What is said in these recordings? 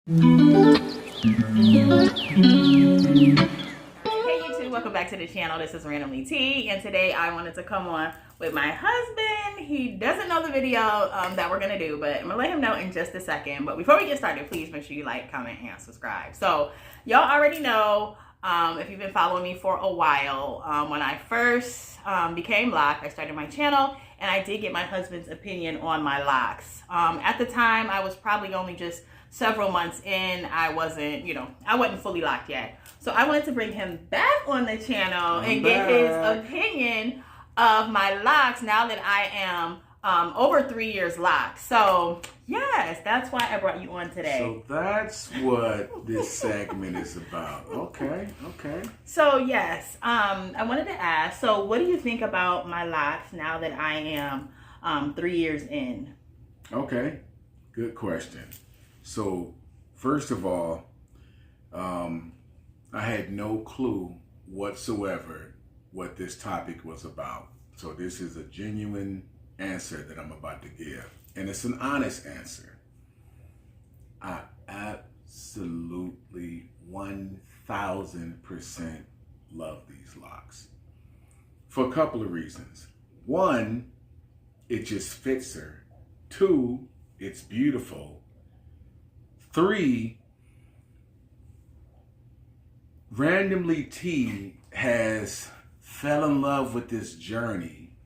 Hey YouTube, welcome back to the channel. This is Randomly T, and today I wanted to come on with my husband. He doesn't know the video that we're gonna do, but I'm gonna let him know in just a second. But before we get started, please make sure you like, comment, and subscribe. So y'all already know, if you've been following me for a while, when I first became Loc, I started my channel and I did get my husband's opinion on my locks. At the time, I was probably only just several months in. I wasn't fully locked yet. So I wanted to bring him back on the channel and get his opinion of my locks now that I am over 3 years locked. So yes, that's why I brought you on today. So that's what this segment is about. Okay. So yes, I wanted to ask, so what do you think about my locks now that I am 3 years in? Okay, good question. So first of all, I had no clue whatsoever what this topic was about. So this is a genuine answer that I'm about to give. And it's an honest answer. I absolutely 1000% love these locks. For a couple of reasons. One, it just fits her. Two, it's beautiful. Three, Randomly T has fell in love with this journey,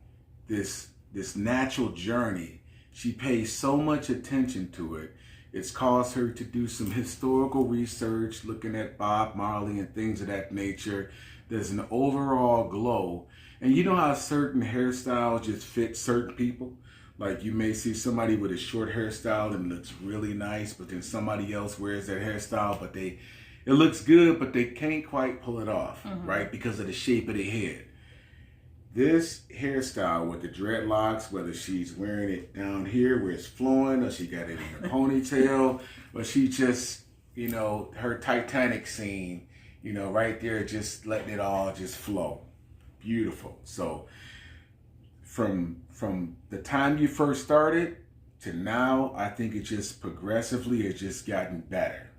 this natural journey. She pays so much attention to it. It's caused her to do some historical research, looking at Bob Marley and things of that nature. There's an overall glow. And you know how certain hairstyles just fit certain people? Like you may see somebody with a short hairstyle and looks really nice, but then somebody else wears that hairstyle, but it looks good, but they can't quite pull it off, right? Because of the shape of their head. This hairstyle with the dreadlocks, whether she's wearing it down here where it's flowing, or she got it in a ponytail, or she just, her Titanic scene, right there, just letting it all just flow. Beautiful. So from the time you first started to now, I think it just progressively has just gotten better.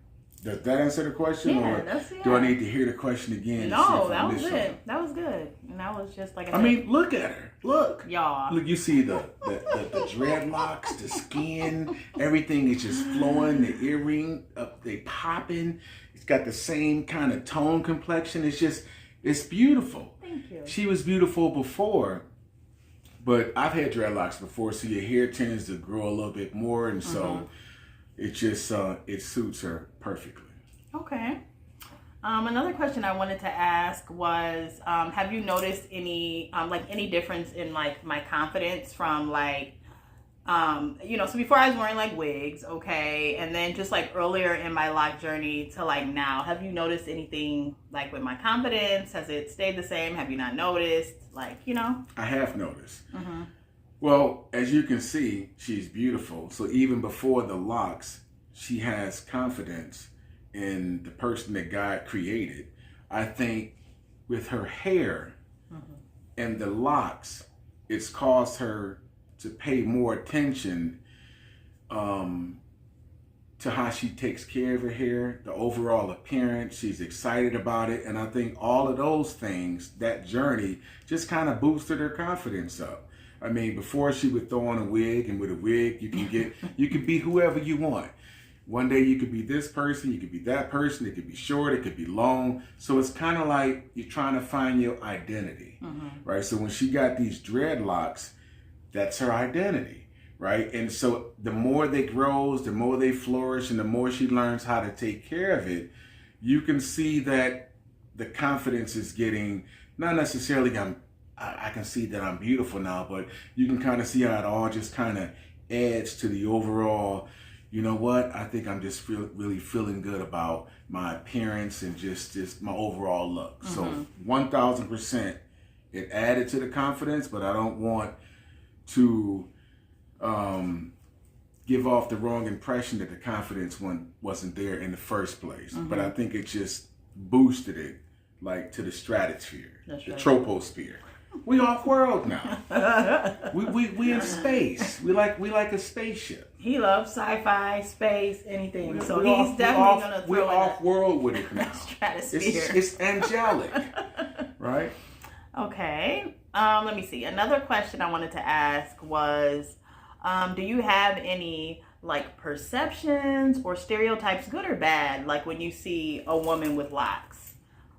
Does that answer the question? Yeah, or do I need to hear the question again? No, that was good. That was good. And that was just like I mean, look at her. Look. Y'all. Look, you see the dreadlocks, the skin, everything is just flowing, the earring, they popping. It's got the same kind of tone complexion. It's beautiful. Thank you. She was beautiful before, but I've had dreadlocks before, so your hair tends to grow a little bit more, and so it just it suits her perfectly. Okay. Another question I wanted to ask was, have you noticed any any difference in like my confidence from so before I was wearing like wigs, okay, and then just like earlier in my lock journey to like now, have you noticed anything like with my confidence? Has it stayed the same? Have you not noticed? I have noticed. Well, as you can see, she's beautiful. So even before the locks, she has confidence in the person that God created. I think with her hair and the locks, it's caused her to pay more attention to how she takes care of her hair, the overall appearance. She's excited about it. And I think all of those things, that journey, just kind of boosted her confidence up. I mean, before she would throw on a wig, and with a wig, you can be whoever you want. One day you could be this person, you could be that person, it could be short, it could be long. So it's kind of like you're trying to find your identity, right? So when she got these dreadlocks, that's her identity, right? And so the more they grows, the more they flourish, and the more she learns how to take care of it, you can see that the confidence is getting, not necessarily I can see that I'm beautiful now, but you can kind of see how it all just kind of adds to the overall, you know what, I think I'm just really feeling good about my appearance and just my overall look. So 1000%, it added to the confidence, but I don't want to give off the wrong impression that the confidence wasn't there in the first place. But I think it just boosted it like to the stratosphere, the troposphere. We off world now. We in space. We like a spaceship. He loves sci-fi, space, anything. So we he's off, definitely gonna throw we're in off world with it now. stratosphere. It's angelic, right? Okay. Let me see. Another question I wanted to ask was, do you have any like perceptions or stereotypes, good or bad, like when you see a woman with locks,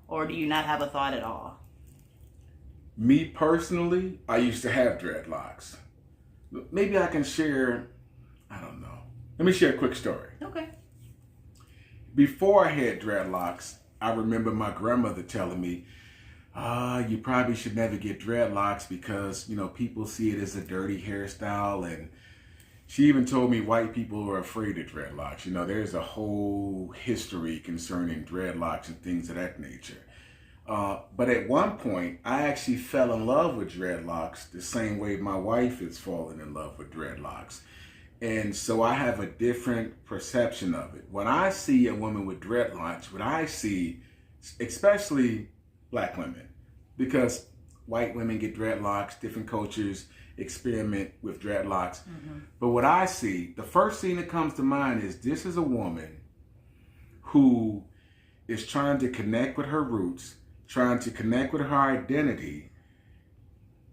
or do you not have a thought at all? Me personally, I used to have dreadlocks. Maybe I can share, I don't know. Let me share a quick story. Okay. Before I had dreadlocks, I remember my grandmother telling me, you probably should never get dreadlocks because, you know, people see it as a dirty hairstyle. And she even told me white people are afraid of dreadlocks. You know, there's a whole history concerning dreadlocks and things of that nature. But at one point, I actually fell in love with dreadlocks the same way my wife is falling in love with dreadlocks. And so I have a different perception of it. When I see a woman with dreadlocks, what I see, especially black women, because white women get dreadlocks, different cultures experiment with dreadlocks. Mm-hmm. But what I see, the first thing that comes to mind is this is a woman who is trying to connect with her roots, trying to connect with her identity,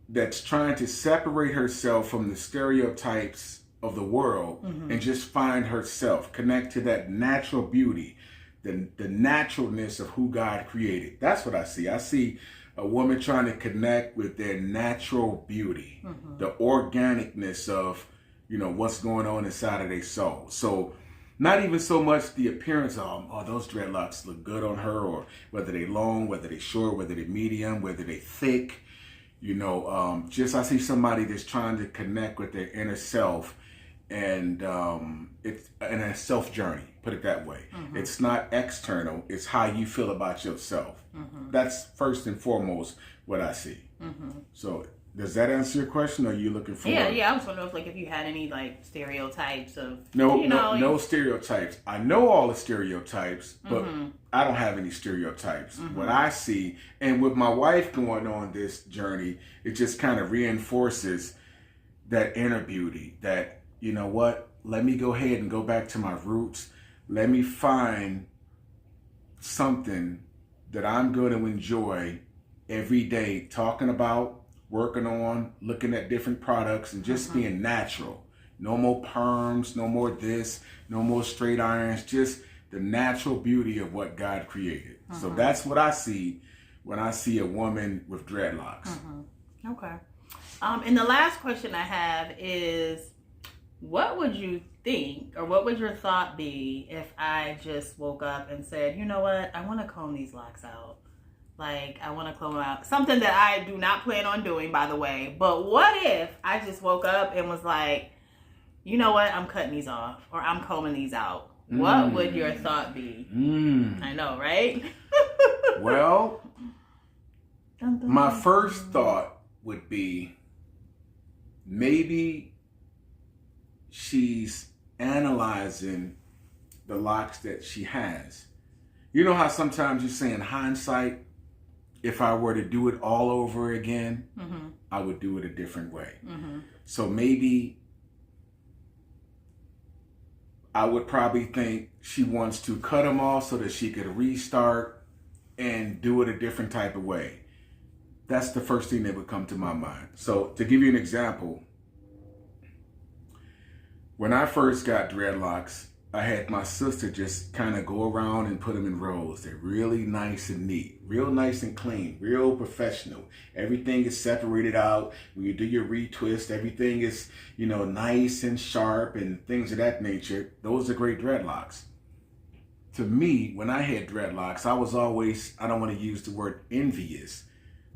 that's trying to separate herself from the stereotypes of the world, mm-hmm. and just find herself, connect to that natural beauty, the naturalness of who God created. That's what I see. I see a woman trying to connect with their natural beauty, mm-hmm. the organicness of, you know, what's going on inside of their soul. So not even so much the appearance of, oh, those dreadlocks look good on her, or whether they long, whether they short, whether they medium, whether they thick, you know, just I see somebody that's trying to connect with their inner self, and it's in a self journey, put it that way. Mm-hmm. It's not external, it's how you feel about yourself. Mm-hmm. That's first and foremost what I see. Mm-hmm. So does that answer your question, or are you looking for? Yeah. I was wondering if you had any like stereotypes of no stereotypes. I know all the stereotypes, but mm-hmm. I don't have any stereotypes. Mm-hmm. What I see, and with my wife going on this journey, it just kind of reinforces that inner beauty. That, you know what? Let me go ahead and go back to my roots. Let me find something that I'm going to enjoy every day, talking about, working on, looking at different products, and just being natural. No more perms, no more this, no more straight irons, just the natural beauty of what God created. So that's what I see when I see a woman with dreadlocks. Okay. And the last question I have is, what would you think, or what would your thought be if I just woke up and said, you know what, I want to comb these locks out? Like, I want to comb them out. Something that I do not plan on doing, by the way. But what if I just woke up and was like, you know what, I'm cutting these off, or I'm combing these out? What would your thought be? I know, right? Well, my first thought would be, maybe she's analyzing the locks that she has. You know how sometimes you say in hindsight, if I were to do it all over again, I would do it a different way. So maybe I would probably think she wants to cut them off so that she could restart and do it a different type of way. That's the first thing that would come to my mind. So to give you an example, when I first got dreadlocks, I had my sister just kind of go around and put them in rows. They're really nice and neat, real nice and clean, real professional. Everything is separated out. When you do your retwist, everything is, you know, nice and sharp and things of that nature. Those are great dreadlocks. To me, when I had dreadlocks, I was always, I don't want to use the word envious,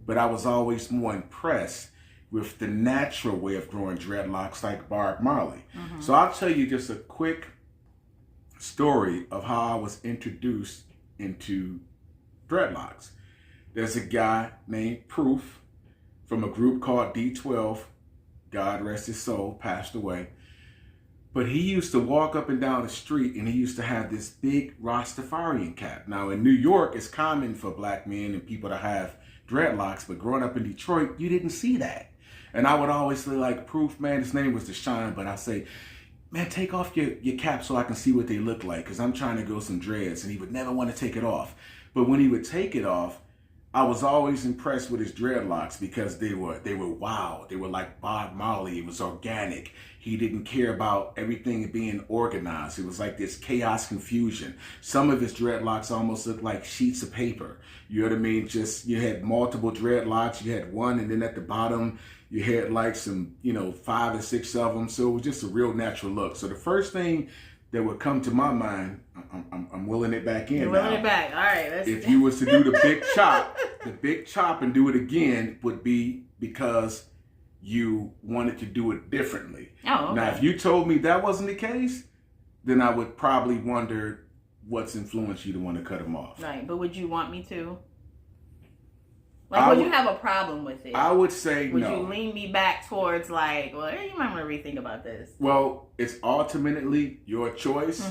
but I was always more impressed with the natural way of growing dreadlocks like Bob Marley. So I'll tell you just a quick story of how I was introduced into dreadlocks. There's a guy named Proof from a group called D12. God rest his soul, passed away. But he used to walk up and down the street, and he used to have this big Rastafarian cap. Now in New York, it's common for black men and people to have dreadlocks, but growing up in Detroit, you didn't see that. And I would always say, like, Proof, man, his name was Deshaun, but I say, man, take off your cap so I can see what they look like, because I'm trying to grow some dreads. And he would never want to take it off. But when he would take it off, I was always impressed with his dreadlocks because they were wild. They were like Bob Marley. It was organic. He didn't care about everything being organized. It was like this chaos confusion. Some of his dreadlocks almost looked like sheets of paper. You know what I mean? Just, you had multiple dreadlocks. You had one, and then at the bottom, you had like some, 5 or 6 of them. So it was just a real natural look. So the first thing that would come to my mind, I'm willing it back in. You're willing it back. All right. If you was to do the big chop and do it again would be because you wanted to do it differently. Oh, okay. Now, if you told me that wasn't the case, then I would probably wonder what's influenced you to want to cut them off. Right, but would you want me to? Like, would you have a problem with it? I would say would no. Would you lean me back towards like, well, you might want to rethink about this? Well, it's ultimately your choice,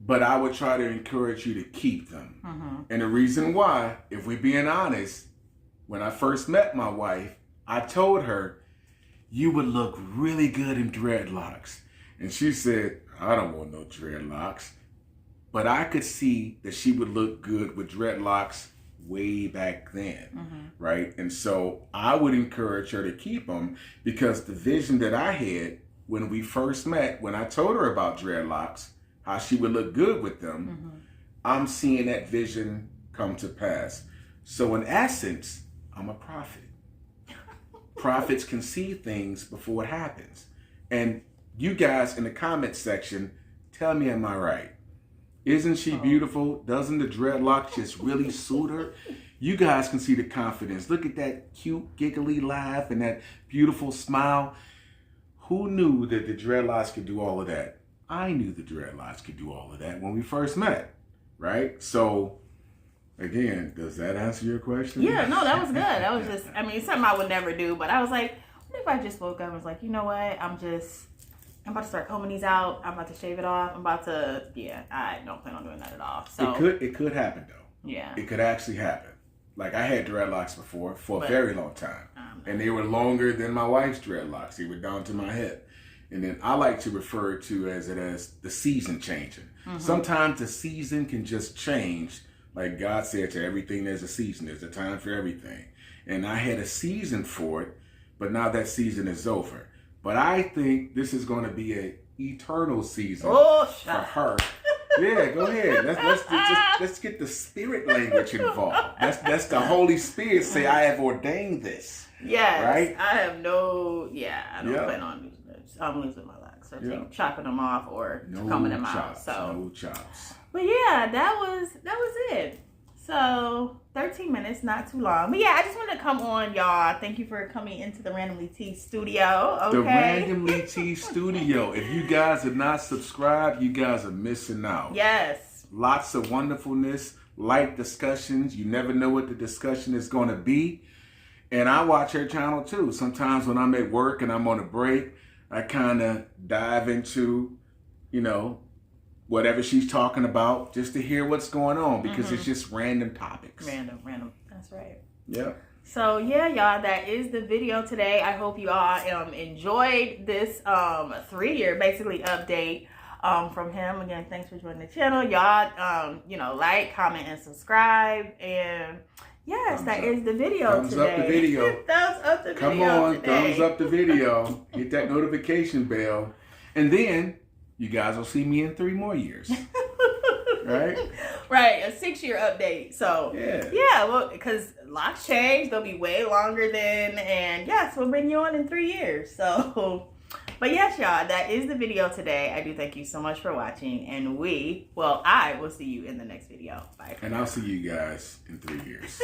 but I would try to encourage you to keep them. And the reason why, if we're being honest, when I first met my wife, I told her, you would look really good in dreadlocks. And she said, I don't want no dreadlocks. But I could see that she would look good with dreadlocks way back then, right? And so I would encourage her to keep them because the vision that I had when we first met, when I told her about dreadlocks, how she would look good with them, I'm seeing that vision come to pass. So in essence, I'm a prophet. Prophets can see things before it happens. And you guys in the comment section, tell me, am I right? Isn't she beautiful? Doesn't the dreadlocks just really suit her? You guys can see the confidence. Look at that cute, giggly laugh and that beautiful smile. Who knew that the dreadlocks could do all of that? I knew the dreadlocks could do all of that when we first met, right? So, again, does that answer your question? Yeah, no, that was good. That was just, it's something I would never do. But I was like, what if I just woke up and was like, you know what? I'm about to start combing these out. I'm about to shave it off. I don't plan on doing that at all. So it could happen though. Yeah. It could actually happen. Like I had dreadlocks before for a very long time. And they were longer than my wife's dreadlocks. They were down to my hip. And then I like to refer to it as the season changing. Sometimes the season can just change. Like God said, to everything there's a season. There's a time for everything. And I had a season for it, but now that season is over. But I think this is going to be an eternal season for her. Yeah, go ahead. Let's get the spirit language involved. That's the Holy Spirit say, I have ordained this. Yes. Right? I don't plan on losing this. I'm losing my locks. So chopping them off or combing them out. So no chops. But yeah, that was it. So 13 minutes, not too long. But yeah, I just wanted to come on, y'all. Thank you for coming into the Randomly T studio. Okay. The Randomly T studio. If you guys are not subscribed, you guys are missing out. Yes. Lots of wonderfulness, light discussions. You never know what the discussion is going to be. And I watch her channel too. Sometimes when I'm at work and I'm on a break, I kind of dive into, whatever she's talking about, just to hear what's going on, because it's just random topics. Random. That's right. Yeah. So yeah, y'all, that is the video today. I hope you all enjoyed this 3-year basically update from him. Again, thanks for joining the channel, y'all. Like, comment, and subscribe. And yes, that is the video today. Thumbs up the video. Thumbs up the video. Come on, today. thumbs up the video. Hit that notification bell, and then you guys will see me in 3 more years. Right? Right, a 6-year update. So, yeah, well, because Locs change, they'll be way longer then. And yes, we'll bring you on in 3 years. So, but yes, y'all, that is the video today. I do thank you so much for watching. And I will see you in the next video. Bye. And I'll see you guys in 3 years.